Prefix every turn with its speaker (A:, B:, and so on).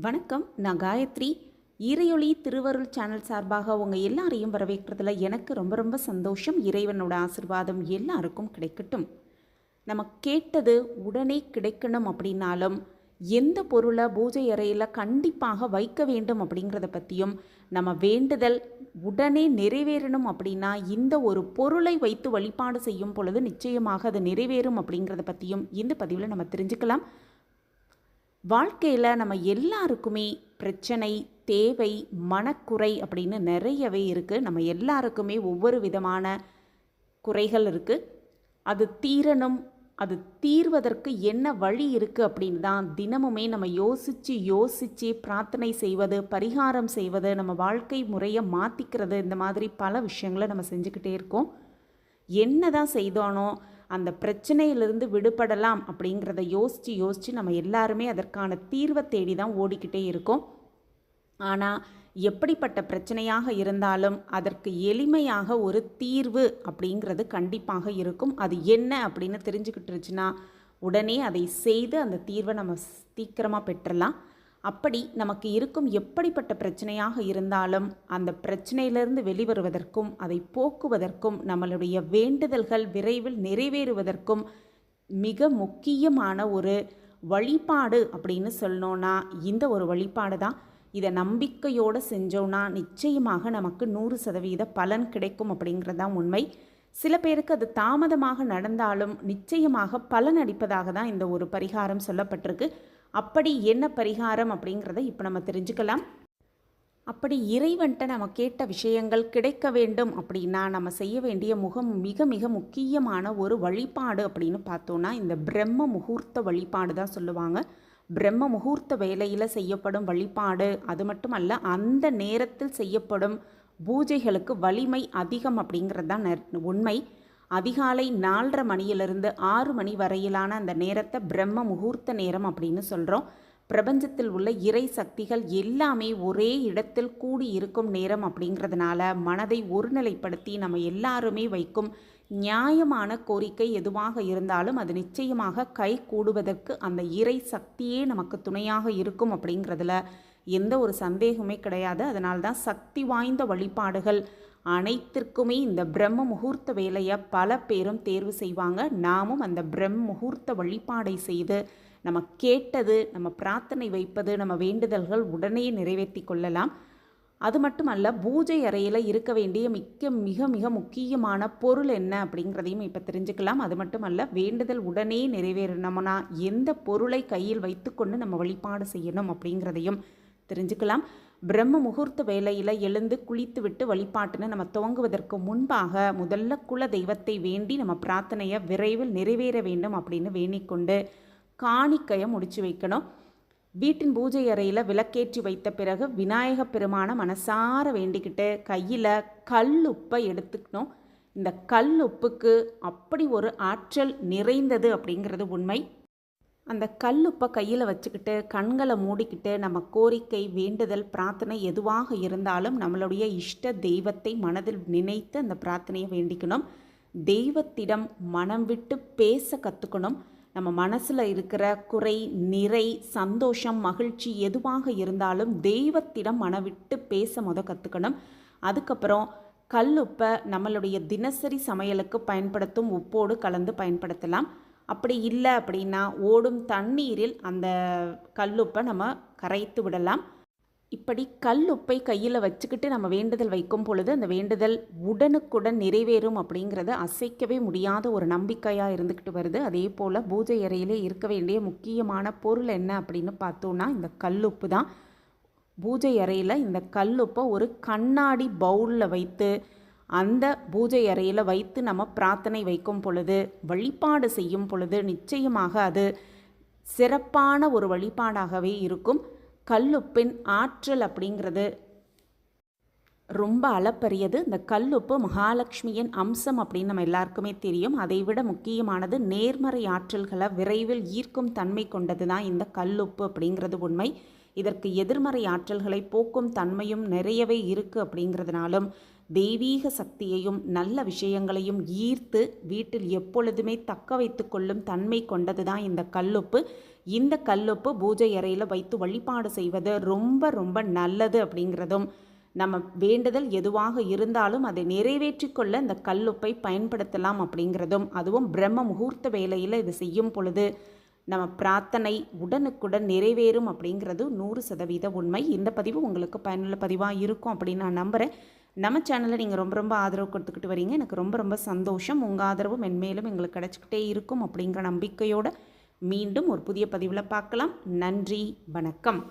A: வணக்கம். நான் காயத்ரி. இறையொளி திருவருள் சேனல் சார்பாக உங்கள் எல்லாரையும் வரவேற்கிறதுல எனக்கு ரொம்ப ரொம்ப சந்தோஷம். இறைவனோட ஆசிர்வாதம் எல்லாருக்கும் கிடைக்கட்டும். நம்ம கேட்டது உடனே கிடைக்கணும் அப்படின்னாலும் எந்த பொருளை பூஜை அறையில் கண்டிப்பாக வைக்க வேண்டும் அப்படிங்கிறத பற்றியும், நம்ம வேண்டுதல் உடனே நிறைவேறணும் அப்படின்னா இந்த ஒரு பொருளை வைத்து வழிபாடு செய்யும் பொழுது நிச்சயமாக அது நிறைவேறும் அப்படிங்கிறத பற்றியும் இந்த பதிவில் நம்ம தெரிஞ்சுக்கலாம். வாழ்க்கையில் நம்ம எல்லாருக்குமே பிரச்சனை, தேவை, மனக்குறை அப்படின்னு நிறையவே இருக்குது. நம்ம எல்லாருக்குமே ஒவ்வொரு விதமான குறைகள் இருக்குது. அது தீரணும், அது தீர்வதற்கு என்ன வழி இருக்குது அப்படின்னு தான் தினமுமே நம்ம யோசித்து பிரார்த்தனை செய்வது, பரிகாரம் செய்வது, நம்ம வாழ்க்கை முறையை மாற்றிக்கிறது, இந்த மாதிரி பல விஷயங்களை நம்ம செஞ்சுக்கிட்டே இருக்கோம். என்ன தான் செய்தோனோ அந்த பிரச்சனையிலிருந்து விடுபடலாம் அப்படிங்கிறத யோசித்து நம்ம எல்லாருமே அதற்கான தீர்வை தேடி தான் ஓடிக்கிட்டே இருக்கோம். ஆனால் எப்படிப்பட்ட பிரச்சனையாக இருந்தாலும் அதற்கு எளிமையாக ஒரு தீர்வு அப்படிங்கிறது கண்டிப்பாக இருக்கும். அது என்ன அப்படின்னு தெரிஞ்சுக்கிட்டுருச்சுன்னா உடனே அதை செய்து அந்த தீர்வை நம்ம சீக்கிரமாக பெற்றலாம். அப்படி நமக்கு இருக்கும் எப்படிப்பட்ட பிரச்சனையாக இருந்தாலும் அந்த பிரச்சனையிலிருந்து வெளிவருவதற்கும் அதை போக்குவதற்கும் நம்மளுடைய வேண்டுதல்கள் விரைவில் நிறைவேறுவதற்கும் மிக முக்கியமான ஒரு வழிபாடு அப்படின்னு சொல்லணும்னா இந்த ஒரு வழிபாடு தான். இதை நம்பிக்கையோடு செஞ்சோன்னா நிச்சயமாக நமக்கு 100% பலன் கிடைக்கும் அப்படிங்கிறதான் உண்மை. சில பேருக்கு அது தாமதமாக நடந்தாலும் நிச்சயமாக பலன் அளிப்பதாக தான் இந்த ஒரு பரிகாரம் சொல்லப்பட்டிருக்கு. அப்படி என்ன பரிகாரம் அப்படிங்கிறத இப்போ நம்ம தெரிஞ்சுக்கலாம். அப்படி இறைவன்ட்ட நம்ம கேட்ட விஷயங்கள் கிடைக்க வேண்டும் அப்படின்னா நம்ம செய்ய வேண்டிய மிக மிக முக்கியமான ஒரு வழிபாடு அப்படின்னு பார்த்தோன்னா இந்த பிரம்ம முகூர்த்த வழிபாடு தான் சொல்லுவாங்க. பிரம்ம முகூர்த்த வேளையில் செய்யப்படும் வழிபாடு. அது மட்டுமல்ல, அந்த நேரத்தில் செய்யப்படும் பூஜைகளுக்கு வலிமை அதிகம் அப்படிங்கிறது தான் உண்மை. அதிகாலை 4:30 மணியிலிருந்து 6 மணி வரையிலான அந்த நேரத்தை பிரம்ம முகூர்த்த நேரம் அப்படின்னு சொல்கிறோம். பிரபஞ்சத்தில் உள்ள இறை சக்திகள் எல்லாமே ஒரே இடத்தில் கூடி இருக்கும் நேரம் அப்படிங்கிறதுனால மனதை ஒருநிலைப்படுத்தி நம்ம எல்லாருமே வைக்கும் நியாயமான கோரிக்கை எதுவாக இருந்தாலும் அது நிச்சயமாக கை கூடுவதற்கு அந்த இறை சக்தியே நமக்கு துணையாக இருக்கும் அப்படிங்கிறதுல எந்த ஒரு சந்தேகமே கிடையாது. அதனால்தான் சக்தி வாய்ந்த வழிபாடுகள் அனைத்திற்குமே இந்த பிரம்ம முகூர்த்த வேலையை பல பேரும் தேர்வு செய்வாங்க. நாமும் அந்த பிரம்ம முகூர்த்த வழிபாடை செய்து நம்ம கேட்டது, நம்ம பிரார்த்தனை வைப்பது, நம்ம வேண்டுதல்கள் உடனே நிறைவேற்றி கொள்ளலாம். அது மட்டுமல்ல, பூஜை அறையில் இருக்க வேண்டிய மிக மிக முக்கியமான பொருள் என்ன அப்படிங்கிறதையும் இப்போ தெரிஞ்சுக்கலாம். அது மட்டுமல்ல, வேண்டுதல் உடனே நிறைவேறணும்னா எந்த பொருளை கையில் வைத்துக்கொண்டு நம்ம வழிபாடு செய்யணும் அப்படிங்கிறதையும் தெரிஞ்சுக்கலாம். பிரம்ம முகூர்த்த வேளையில் எழுந்து குளித்து விட்டு வழிபாட்டுன்னு நம்ம துவங்குவதற்கு முன்பாக முதல்ல குல தெய்வத்தை வேண்டி நம்ம பிரார்த்தனையை விரைவில் நிறைவேற வேண்டும் அப்படின்னு வேண்டிக்கொண்டு காணிக்கையை முடிச்சு வைக்கணும். வீட்டின் பூஜை அறையில் விளக்கேற்றி வைத்த பிறகு விநாயக பெருமான மனசார வேண்டிக்கிட்டு கையில் கல்லுப்பை எடுத்துக்கணும். இந்த கல்லுப்புக்கு அப்படி ஒரு ஆற்றல் நிறைந்தது அப்படிங்கிறது உண்மை. அந்த கல்லுப்பை கையில் வச்சுக்கிட்டு கண்களை மூடிக்கிட்டு நம்ம கோரிக்கை, வேண்டுதல், பிரார்த்தனை எதுவாக இருந்தாலும் நம்மளுடைய இஷ்ட தெய்வத்தை மனதில் நினைத்து அந்த பிரார்த்தனையை வேண்டிக்கணும். தெய்வத்திடம் மனம் விட்டு பேச கற்றுக்கணும். நம்ம மனசில் இருக்கிற குறை, நிறை, சந்தோஷம், மகிழ்ச்சி எதுவாக இருந்தாலும் தெய்வத்திடம் மனம் விட்டு பேச கற்றுக்கணும். அதுக்கப்புறம் கல்லுப்பை நம்மளுடைய தினசரி சமையலுக்கு பயன்படுத்தும் உப்போடு கலந்து பயன்படுத்தலாம். அப்படி இல்லை அப்படின்னா ஓடும் தண்ணீரில் அந்த கல்லுப்பை நம்ம கரைத்து விடலாம். இப்படி கல்லுப்பை கையில் வச்சுக்கிட்டு நம்ம வேண்டுதல் வைக்கும் பொழுது அந்த வேண்டுதல் உடனுக்குடன் நிறைவேறும் அப்படிங்கிறத அசைக்கவே முடியாத ஒரு நம்பிக்கையாக இருந்துக்கிட்டு வருது. அதே போல் பூஜை அறையிலே இருக்க வேண்டிய முக்கியமான பொருள் என்ன அப்படின்னு பார்த்தோன்னா இந்த கல்லுப்பு தான். பூஜை அறையில் இந்த கல்லுப்பை ஒரு கண்ணாடி பவுலில் வைத்து அந்த பூஜை அறையில் வைத்து நம்ம பிரார்த்தனை வைக்கும் பொழுது, வழிபாடு செய்யும் பொழுது நிச்சயமாக அது சிறப்பான ஒரு வழிபாடாகவே இருக்கும். கல்லுப்பின் ஆற்றல் அப்படிங்கிறது ரொம்ப அளப்பரியது. இந்த கல்லுப்பு மகாலட்சுமியின் அம்சம் அப்படின்னு நம்ம எல்லாருக்குமே தெரியும். அதைவிட முக்கியமானது நேர்மறை ஆற்றல்களை விரைவில் ஈர்க்கும் தன்மை கொண்டது தான் இந்த கல்லுப்பு அப்படிங்கிறது உண்மை. இதற்கு எதிர்மறை ஆற்றல்களை போக்கும் தன்மையும் நிறையவே இருக்குது. அப்படிங்கிறதுனாலும் தெய்வீக சக்தியையும் நல்ல விஷயங்களையும் ஈர்த்து வீட்டில் எப்பொழுதுமே தக்க வைத்து கொள்ளும் தன்மை கொண்டது தான் இந்த கல்லுப்பு. இந்த கல்லுப்பு பூஜை அறையில் வைத்து வழிபாடு செய்வது ரொம்ப ரொம்ப நல்லது அப்படிங்கிறதும், நம்ம வேண்டுதல் எதுவாக இருந்தாலும் அதை நிறைவேற்றி கொள்ள இந்த கல்லுப்பை பயன்படுத்தலாம் அப்படிங்கிறதும், அதுவும் பிரம்ம முகூர்த்த வேளையில் இது செய்யும் பொழுது நம்ம பிரார்த்தனை உடனுக்குடன் நிறைவேறும் அப்படிங்கிறது 100% உண்மை. இந்த பதிவு உங்களுக்கு பயனுள்ள பதிவாக இருக்கும் அப்படின்னு நான் நம்புகிறேன். நம்ம சேனலை நீங்கள் ரொம்ப ரொம்ப ஆதரவு கொடுத்துக்கிட்டு வரீங்க. எனக்கு ரொம்ப ரொம்ப சந்தோஷம். உங்கள் ஆதரவு மென்மேலும் எங்களுக்கு கிடச்சிக்கிட்டே இருக்கும் அப்படிங்கிற நம்பிக்கையோடு மீண்டும் ஒரு புதிய பதிவில் பார்க்கலாம். நன்றி, வணக்கம்.